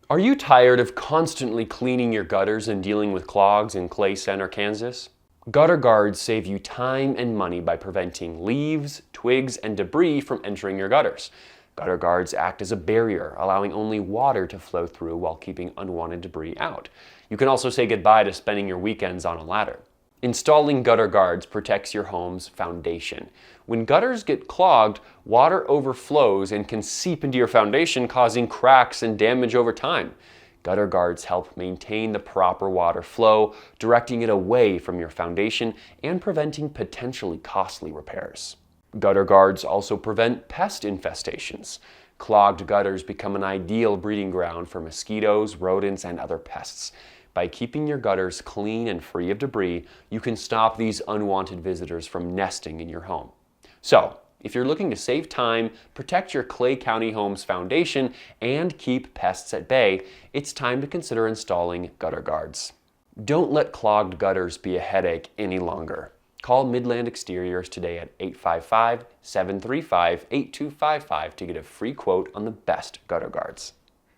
Are you tired of constantly cleaning your gutters and dealing with clogs in Clay Center, Kansas? Gutter guards save you time and money by preventing leaves, twigs, and debris from entering your gutters. Gutter guards act as a barrier, allowing only water to flow through while keeping unwanted debris out. You can also say goodbye to spending your weekends on a ladder. Installing gutter guards protects your home's foundation. When gutters get clogged, water overflows and can seep into your foundation, causing cracks and damage over time. Gutter guards help maintain the proper water flow, directing it away from your foundation and preventing potentially costly repairs. Gutter guards also prevent pest infestations. Clogged gutters become an ideal breeding ground for mosquitoes, rodents, and other pests. By keeping your gutters clean and free of debris, you can stop these unwanted visitors from nesting in your home. So, if you're looking to save time, protect your Clay County home's foundation, and keep pests at bay, it's time to consider installing gutter guards. Don't let clogged gutters be a headache any longer. Call Midland Exteriors today at 855-735-8255 to get a free quote on the best gutter guards.